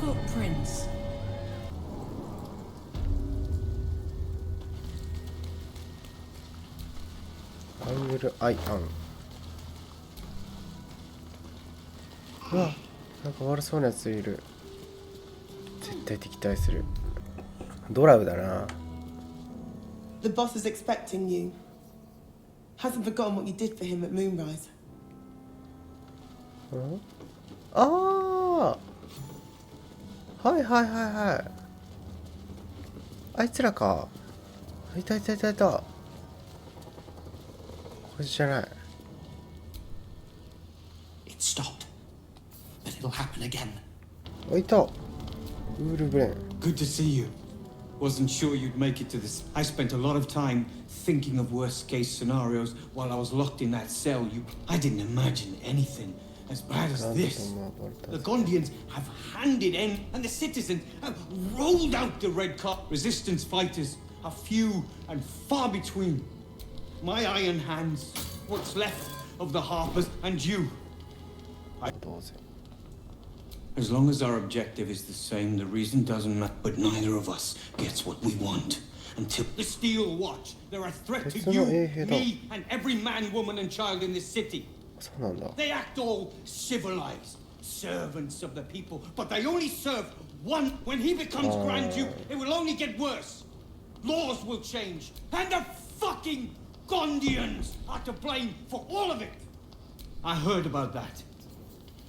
footprints. アングルアイアン。うわ、なんか悪そうなやついる。絶対敵対する。ドラウだな。The boss is expecting you. Hasn't forgotten what you did for him at Moonrise. ああ、はいはいはいはい。あいつらか。いたいたいたいた。これじゃない。It stopped, but it'll happen again. あ、いた。ウールブレン。Good to see you. Wasn't sure you'd make it to this. I spent a lot of time thinking of worst case scenarios while I was locked in that cell. I didn't imagine anything as bad as this. The Gondians have handed in, and the citizens have rolled out the red cart. Resistance fighters are few and far between. My iron hands, what's left of the Harpers, and you. As long as our objective is the same, the reason doesn't matter. But neither of us gets what we want. Until the Steel Watch, they're a threat to you, me, and every man, woman, and child in this city. They act all civilized, servants of the people, but they only serve one. When he becomes Grand Duke, it will only get worse. Laws will change, and the fucking Gondians are to blame for all of it. I heard about that.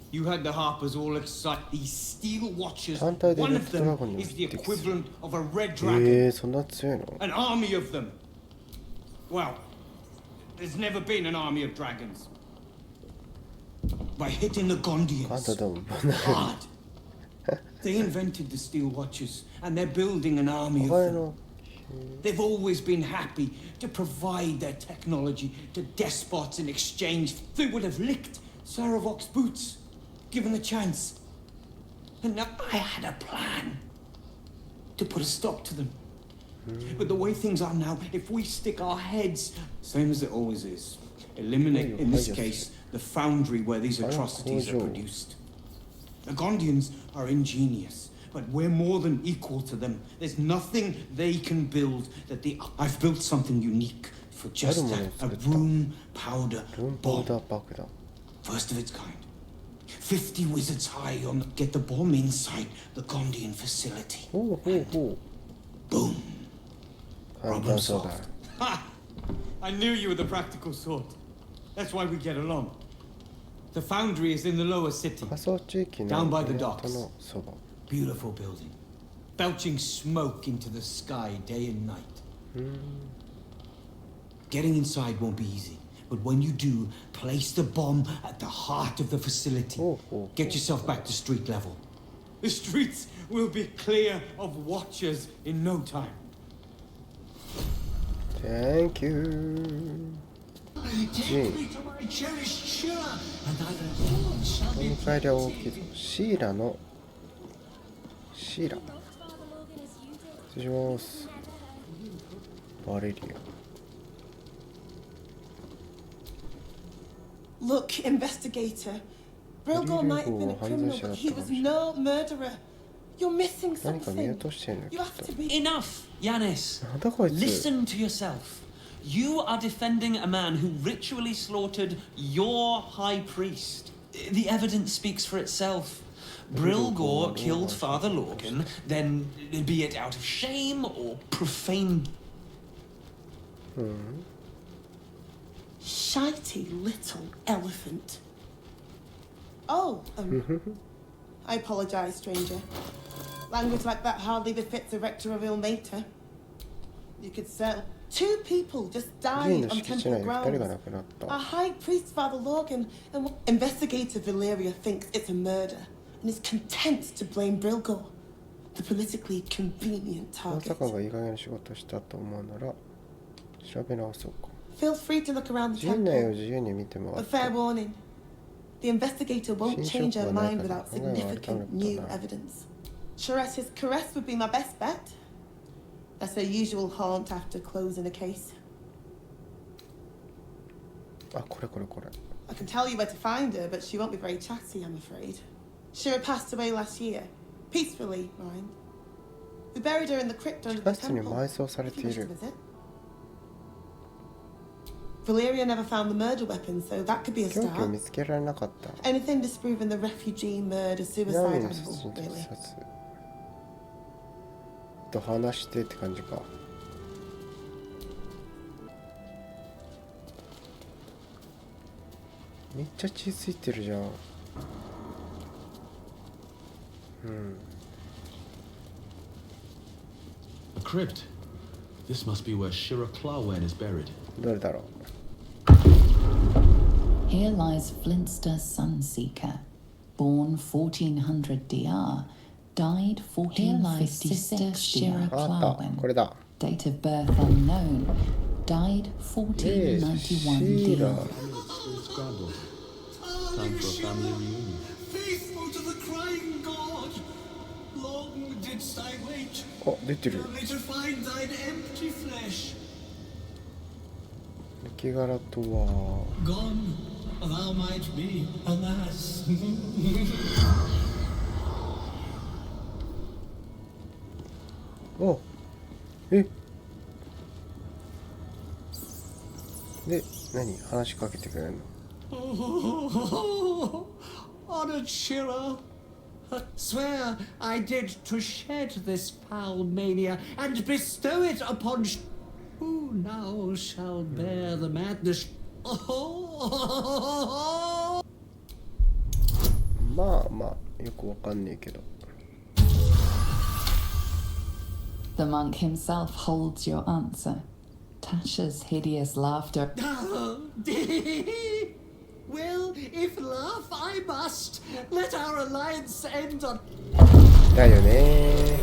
You had the Harpers all excited. These Steel Watchers, one of them is the equivalent of a red dragon. An army of them. Well, there's never been an army of dragons. By hitting the Gondians hard. They invented the Steel Watchers, and they're building an army of them. They've always been happy to provide their technology to despots in exchange. They would have licked Saravok's boots, given a chance. And now I had a plan to put a stop to them. But the way things are now, if we stick our heads, same as it always is, eliminate, in this case, the foundry where these atrocities are produced. The Gondians are ingenious, but we're more than equal to them. There's nothing they can build that I've built something unique for just that. A room powder bomb. First of its kind. 50 wizards high on get the bomb inside the Gondian facility. Boom. Problem solved. Ha! I knew you were the practical sort. That's why we get along. The foundry is in the lower city, down by the docks. Beautiful building, belching smoke into the sky day and night. Getting inside won't be easy, but when you do, place the bomb at the heart of the facility. Get yourself back to street level. The streets will be clear of watchers in no time. Thank you. この階で大きいぞ。シーラ。失礼します。バレリア。Look, investigator. Brilgor might have been a criminal, but he was no murderer. You're missing something. You have to be. Enough, Yanis. Listen to yourself. You are defending a man who ritually slaughtered your high priest. The evidence speaks for itself. Brilgor killed Father Lorcan, then, be it out of shame or profane... Shitey little elephant. Oh, I apologize, stranger. Language like that hardly befits a rector of Ilmater. You could sell. 2 people just died on temple grounds. Our high priest, Father Lorcan, and investigator Valeria thinks it's a murder and is content to blame Brilgor, the politically convenient target. Feel free to look around the temple. But fair warning, the investigator won't change her mind without significant new evidence. Charette's caress would be my best bet. That's her usual haunt after closing a case. I can tell you where to find her, but she won't be very chatty, I'm afraid. Shira passed away last year. Peacefully, mind. We buried her in the crypt under 地 the 下室に temple. 埋葬され If て you い wish to る。 visit. Valeria never found the murder weapon, so that could be a 凶器を start. 見つけられなかった。 Anything disproving the refugee murder, ナ suicide, オミ I の殺 hope, 人と really. 自殺と話してって感じか。めっちゃ血ついてるじゃん。うん。 A crypt. This must be where Shira Clawen is buried. どれだろう。 Here lies Flintster Sunseeker, born 1400 DR, died 1456 Shira あった。 Clawen, これだ。 date of birth unknown, died 1491 シーラ DR. Spirit's granddaughter. Time for a family reunion. Faithful to the crying god. Long didst I wait, あ、出てる。 only to find thine empty flesh. 抜け殻とは。 Gone, thou might be, alas. お、え。で、何話しかけてくれるの。 Honored Shira, swear I did to shed this foul mania and bestow it upon who now shall bear the madness. まあまあ、よくわかんねえけど。 The monk himself holds your answer. Tasha's hideous laughter. Well, if laugh I must, let our alliance end on. だよね。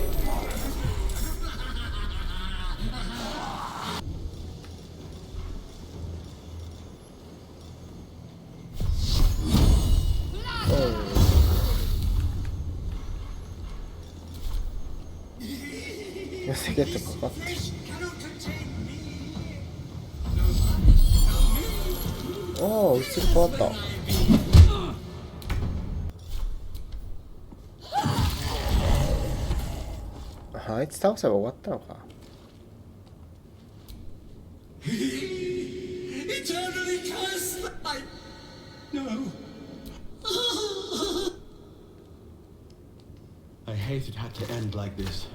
寄せゲットかかってる。ああ、後ろ変わった。あいつ倒せば終わったのか。 Eternally curse I no. I hate it had to end like this.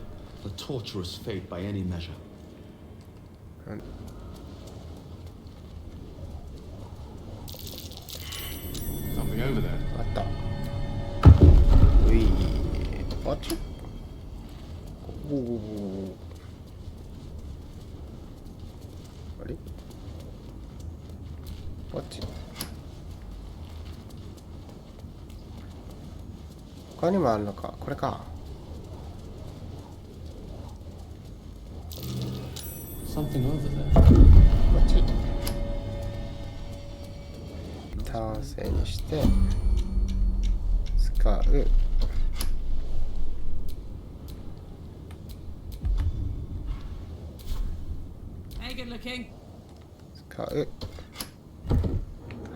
A torturous fate by any measure. Something over there. あった。うい。あっち。おお。あれ。あっち。他にもあるのか。これか。 Something over there. こっち。単性にして使う。 Hey, good looking. 使う。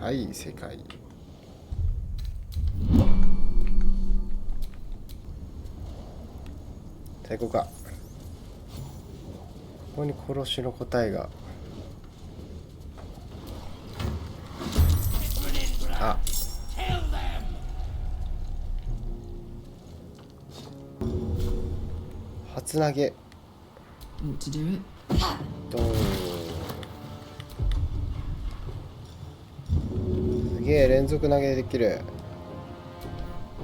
はい、正解。最高か。ここに殺しの答えが。あ。初投げ。 Want to do it? ドーン。すげえ、連続投げできる。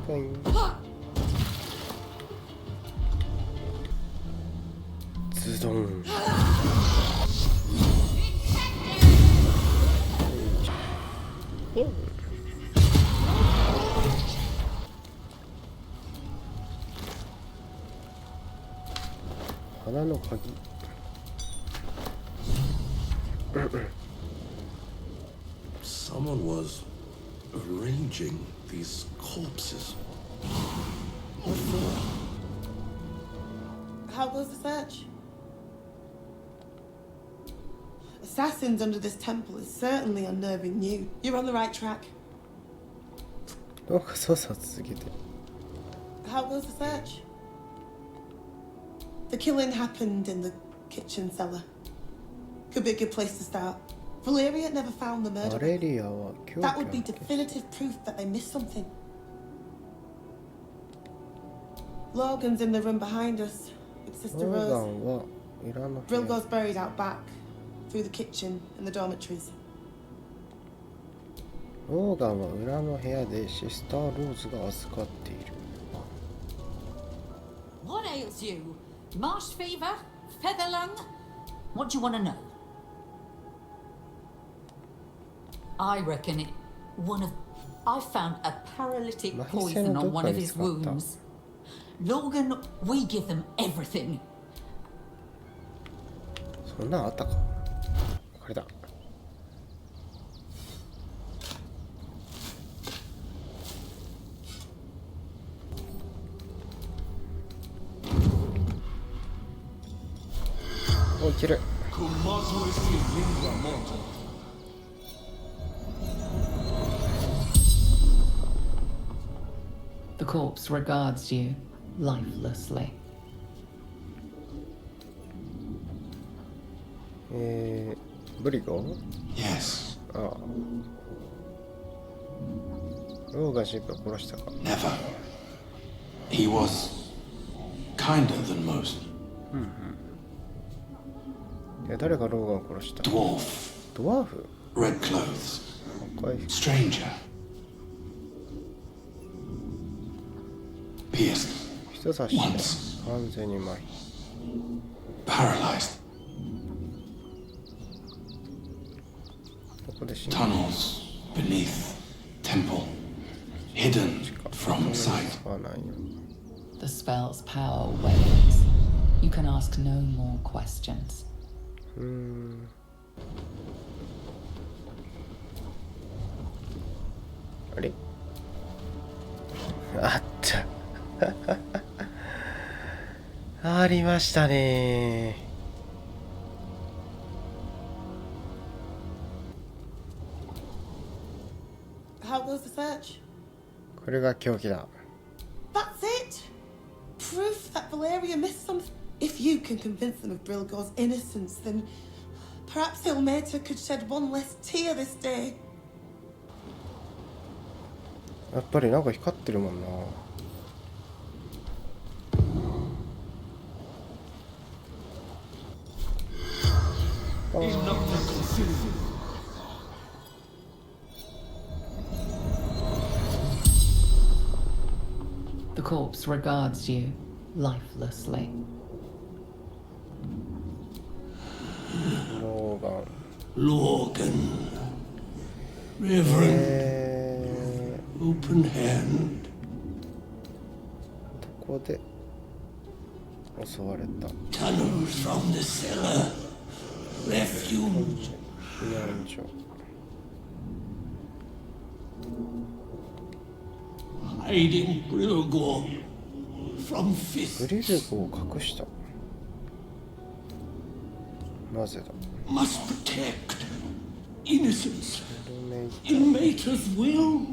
ポイン。ズドン。花の鍵。Someone was arranging these corpses. What for? How goes the search? Assassins under this temple is certainly unnerving you. You're on the right track. どうか捜査を続けて。How goes the search? The killing happened in the kitchen cellar. Could be a good place to start. Valeria never found the バ murderer. レリアは凶器 That を would be 消し definitive proof that they missed something. Logan's in the room behind us with ロ Sister ーガ Rose. ンは裏の部 Brill 屋 goes buried out back, through the kitchen and the dormitories. ローガンは裏の部屋でシスター・ローズが預かっている。 What ails you? Marsh fever? Feather lung? What do you want to know? I reckon I found a paralytic poison on one of his wounds. Logan, we give them everything. そんなんあったか。これだ。お、いける。 The corpse regards you lifelessly. ブリゴ Yes, ああ。ローガン神父を殺したか。 never. He was kinder than most. いや、誰がローガンを殺した？ Dwarf, ドワーフ？ red clothes, 赤い stranger. Pierced, 人差しで完全に麻痺。 paralyzed. ここで死んだ。 Tunnels beneath temple, hidden from sight. 使わないよ。 The spell's power wanes. You can ask no more questions. あれあった。ありましたね。 How goes the search? これが凶器だ。 That's it! Proof that Valeria missed something. If you can convince them of Brilgo's innocence, then perhaps Ilmater could shed one less tear this day. やっぱりなんか光ってるもんな。The corpse regards you lifelessly. ローガン。 Logan. Reverend, open hand. ここで襲われた。 Tunnels from the cellar. Refuge. 避難所。 Hiding Brilgo from ブ fist. リルゴを隠した。なぜだ。 Must protect innocence. ルメイ Ilmater's will.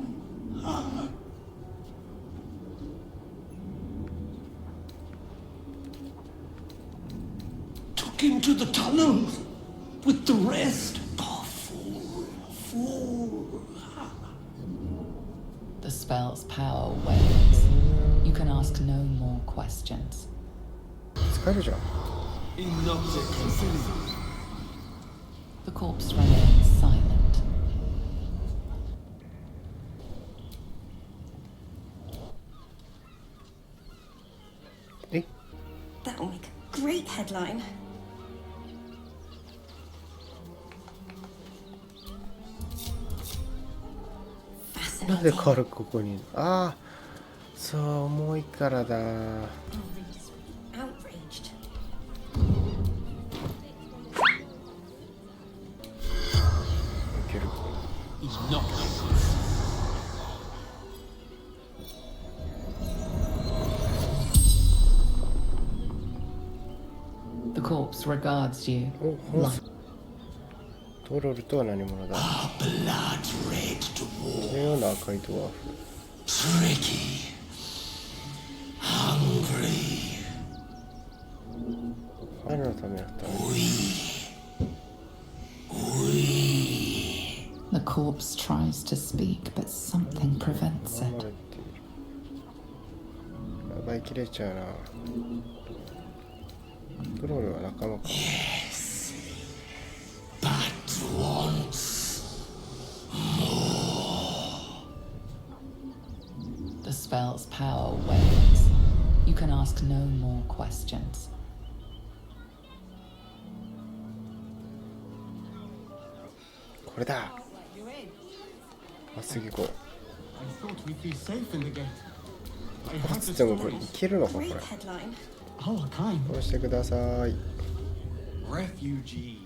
Took him to the tunnels with the rest. Oh, fool, fool. The spell's power wanes. You can ask no more questions. 使えるじゃん。 The corpse remains silent. え That'll make a great headline. なんで軽くここに。ああ、そう、重いからだ。 Outraged. いける。 The corpse regards you お、ホー lifelessly. ス。トロルとは何者だ。 Blood red こ dwarf. のような赤いドワーフ。 Tricky. 誰のためだったの？ The corpse tries to speak, but something prevents it. 奪いきれちゃうな。クロールは仲間か。 The spell's power wanes. You can ask no more questions. これだ。まっすぐ行こう。でもこれいけるのかこれ。 押してください。 Refugee.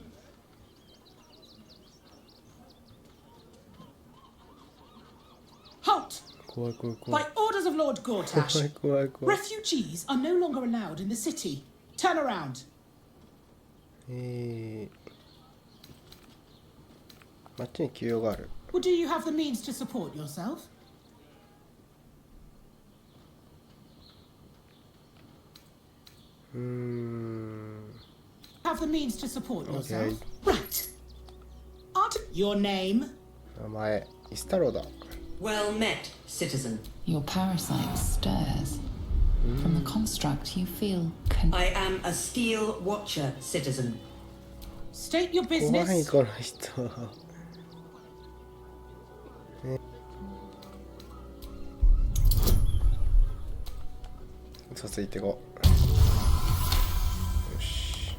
Halt! 怖い怖い怖 By い。 orders of Lord 怖い Gortash, 怖い怖い。 refugees are no longer allowed in the city. Turn around. 街に急用がある。 Well, do you have the means to support yourself? Have the means to support yourself. Right. Your name? 名前イスタロだ。 Well met, citizen. Your parasite stirs. From the construct, you feel I am a steel watcher, citizen. State your 怖い business. この人。嘘ついてこう。よし。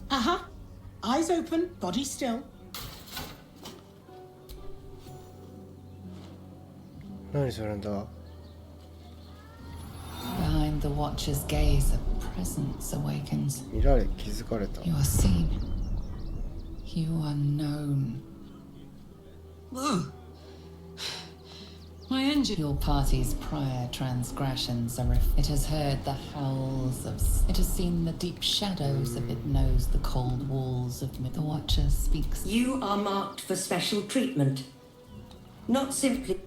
Uh-huh. Eyes open, body still. 何するんだ？ behind the watcher's gaze, a presence awakens. 見られ気づかれた。 You are seen. You are known. My engine. Your party's prior transgressions are it has heard the howls of it has seen the deep shadows of it knows the cold walls of the watcher speaks. You are marked for special treatment. Not simply.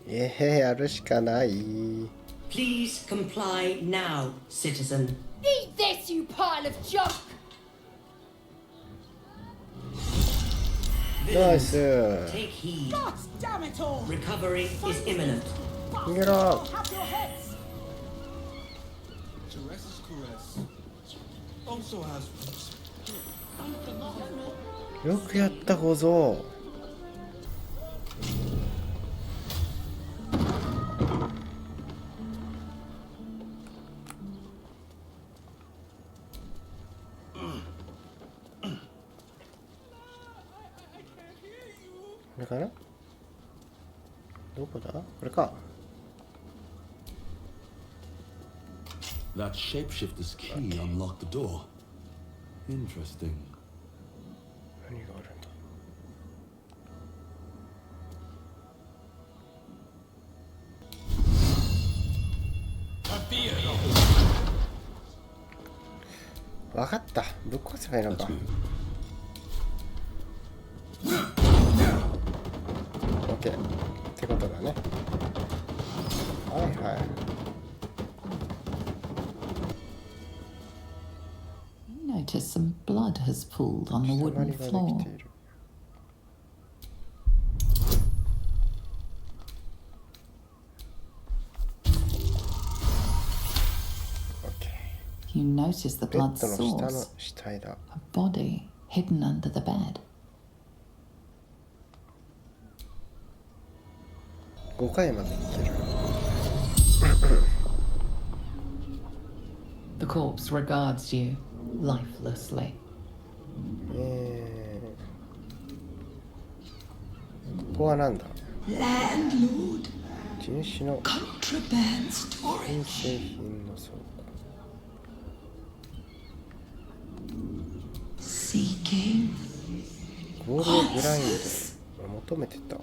やるしかない。 Please comply now, citizen. Eat this, you pile of junk! ナイス。 Take heed. God damn it all! Recovery is imminent. 逃げろ。 Have your heads! Caress is caress. Also has roots. よくやった小僧。これかな？どこだ？これか。 That shapeshifter's key unlocked the door. Interesting. 何があるんだ？わかった。ぶっ壊せばいいのか。オッケー。ってことだね。はいはい。 You notice some blood has pooled on the wooden がで floor. きている。 You notice the ベッ blood ドの下の source, 死体だ。 a body hidden under the bed. 5回までいける。 The corpse regards you lifelessly. ここはなんだ？ Landlord. 地主の Contraband 新 storage. 製品の倉庫。 Seeking. ゴールドブラインド求めてた。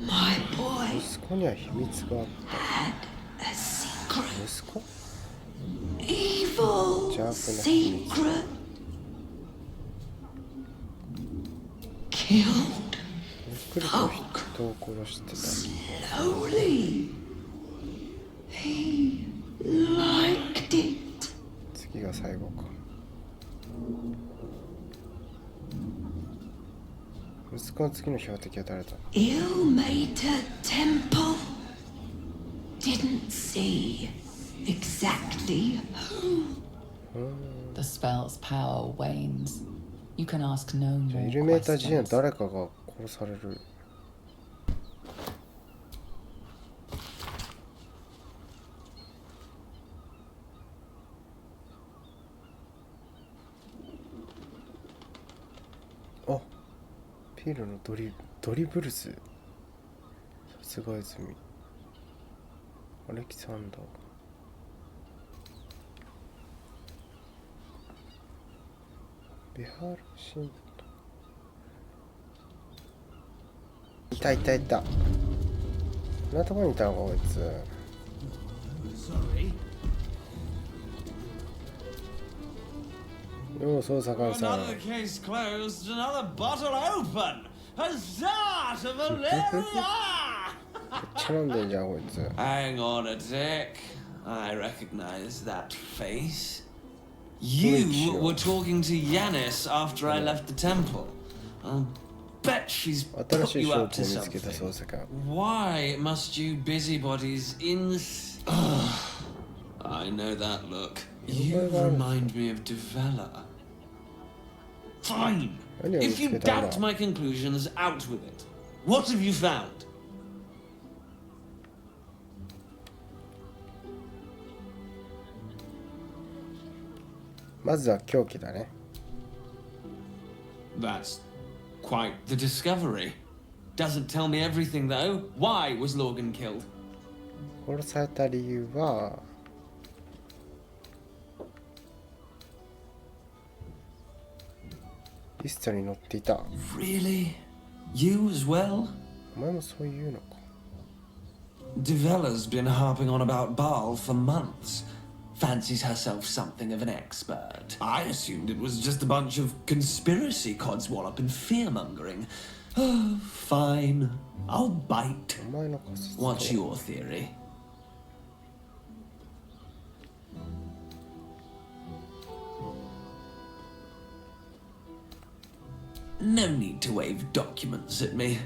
My boy 息子には秘密があっ had a secret. た。息子？ Evil Japanese. secret. Killed ゆっくりと人人を殺してた。 Slowly. He liked it. 次が最後か。息子の次の標的は誰だ？ Ill-mater temple. Didn't see exactly who. The spell's power wanes. You can ask no じゃあ more イルメーター陣は questions. 誰かが殺される。あ、ピールのドリブルス殺害済み。アレキサンダー。ビハールシント。いたいたいた。こんなとこにいたのかこいつ。 Sorry. よう捜査官さん。 Another case closed, another bottle open. Huzzah to Valeria! めっちゃ飲んでんじゃんこいつ。 Hang on a tick. I recognize that face. You were talking to Yanis after I left the temple. I'll bet she's 新 put しい you 証 up 拠 to を見つけた something. 捜査官。 Why must you busybodies I know that look. You remind me of Devella. Fine. If you doubt my conclusions, out with it. What have you found? まずは凶器だね。 That's quite the discovery. Doesn't tell me everything though. Why was Logan killed? 殺された理由はリストに載っていた。 Really? You as well? お前もそういうのか。 Devella's been harping on about Baal for months. Fancies herself something of an expert. I assumed it was just a bunch of conspiracy codswallop and fear-mongering. Oh, fine. I'll bite. お前の仮説と What's your theory? No need to wave documents at me.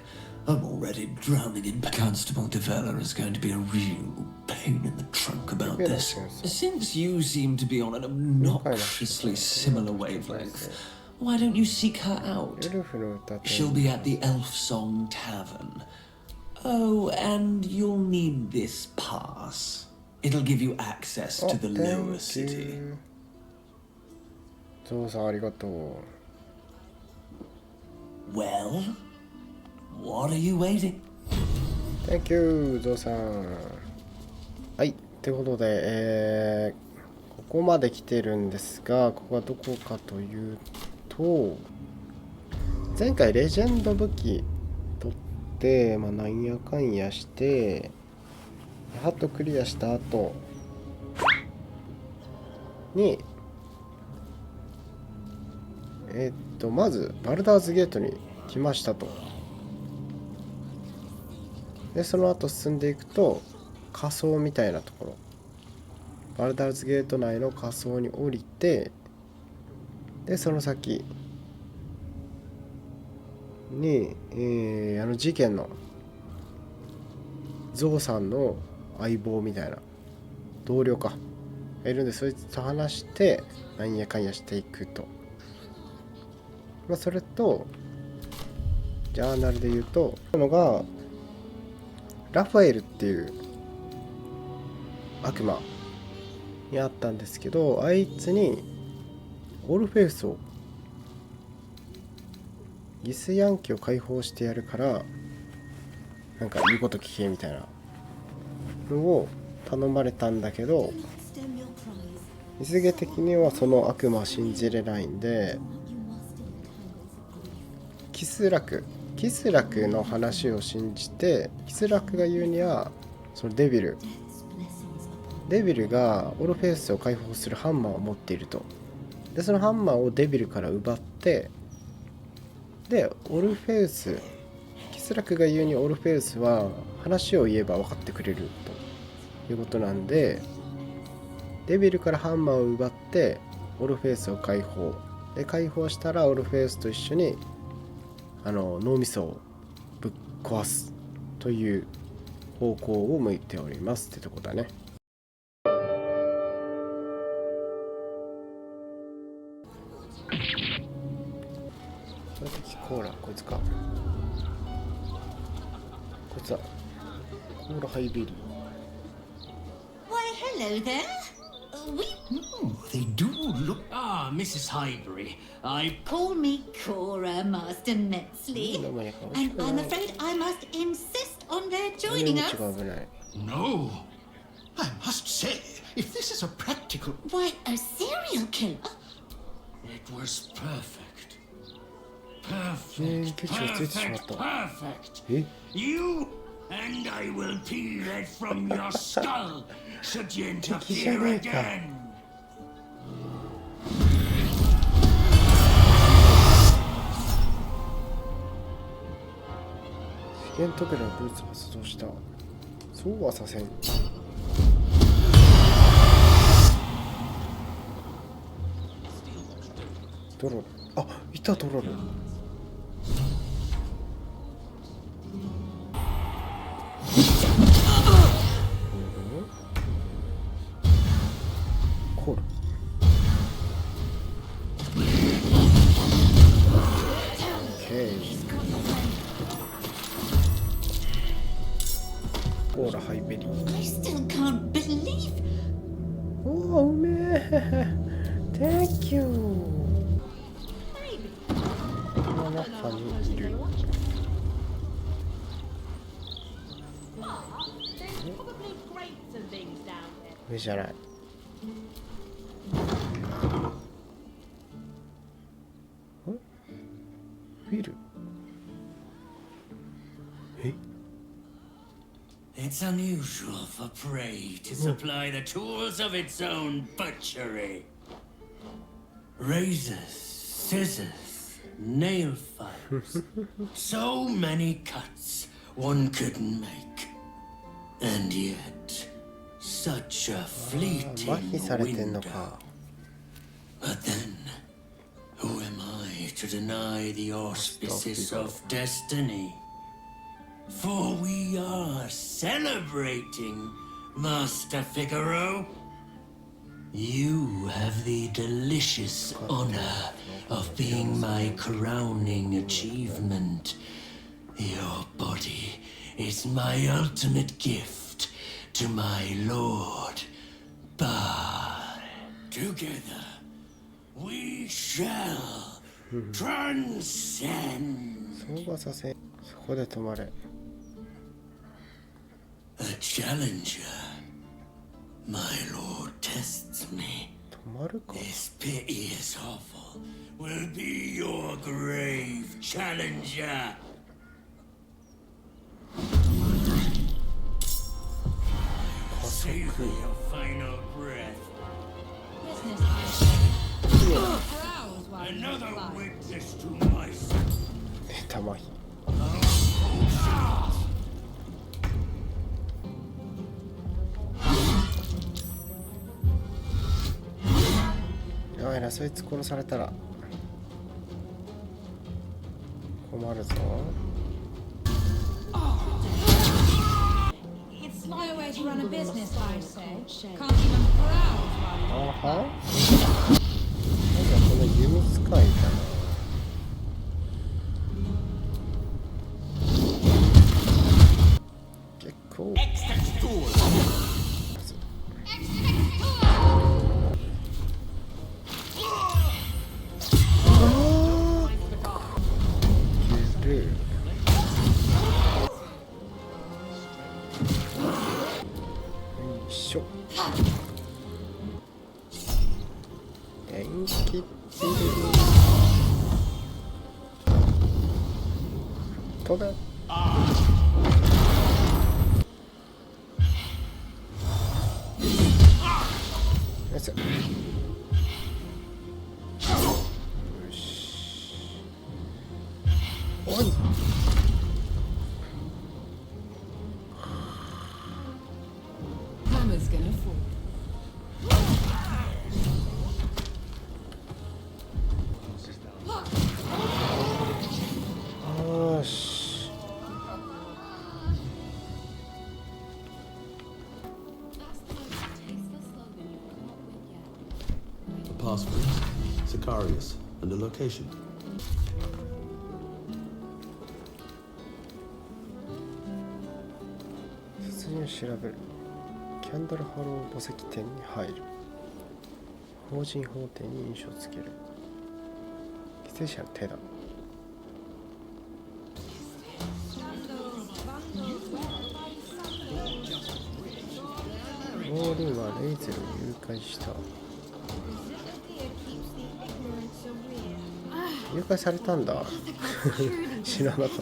I'm already drowning in. Constable Devella is going to be a real pain in the trunk about this. Since you seem to be on an obnoxiously similar wavelength, why don't you seek her out? エルフの歌って She'll be at the Elf Song Tavern. Oh, and you'll need this pass. It'll give you access to the lower city. ゾウさんありがとう。 Well, what are you waiting? Thank you ゾウさん。はい、ということで、ここまで来てるんですが、ここはどこかというと、前回レジェンド武器取って、まあ、なんやかんやしてハッとクリアした後にまずバルダーズゲートに来ましたと。でその後進んでいくと仮想みたいなところ、バルダーズゲート内の仮想に降りて、でその先に、あの事件のゾウさんの相棒みたいな同僚かいるんで、そいつと話してなんやかんやしていくと。まあ、それとジャーナルで言うとのがラファエルっていう悪魔にあったんですけど、あいつにオルフェウスをギスヤンキを解放してやるからなんか言うこと聞けみたいなのを頼まれたんだけど、イスゲ的にはその悪魔は信じれないんで、キスラクの話を信じて、キスラクが言うにはそのデビルがオルフェウスを解放するハンマーを持っていると。でそのハンマーをデビルから奪って、でオルフェウス、キスラクが言うにオルフェウスは話を言えば分かってくれるということなんで、デビルからハンマーを奪ってオルフェウスを解放で、解放したらオルフェウスと一緒に脳みそをぶっ壊すという方向を向いておりますってとこだね。コーラ、こいつか。こいつだ。コーラハイベリー。 Why, hello there. They do look. Ah, Mrs. Highbury. I Call me Cora, Master Metzley. And I'm afraid I must insist on their joining us. no. I must say, if this is a practical, Why, a serial killer? it was perfect. Perfect. Perfect. Perfect. You and I will peel it from your skull should you interfere again. 資源扉のブーツが発動した。そうはさせん。ドロル。あ、いたドロル。コール。コーラハイベリー。 I still can't believe. おお、うめえ。Thank you。この中にいる。上じゃない。フィル。え？It's unusual for prey to supply the tools of its own butchery. Razors, scissors, nail files. So many cuts one couldn't make. And yet, such a fleeting window. But then, who am I to deny the auspices of destiny? For we are celebrating, Master Figaro. You have the delicious honor of being my crowning achievement. Your body is my ultimate gift to my lord, Bar. Together, we shall transcend. そうはさせん。そこで止まれ。A challenger, my lord tests me. This piteous hovel will be your grave, challenger. Savor your final breath. Another witness to my sin. たまひ。やばいな、そいつ殺されたら困るぞ。It's my way to run a business, I say. Can't even browse while あは？なんかこの弓使いだな。結構。飛べ。よし。おい。passwords, Sicarius, and a location. 殺人を調べる。キャンドルハロー墓石店に入る。法人法廷に印象をつける。犠牲者の手だ。モーリンはレイゼルを誘拐した。誘拐されたんだ。知らなかった。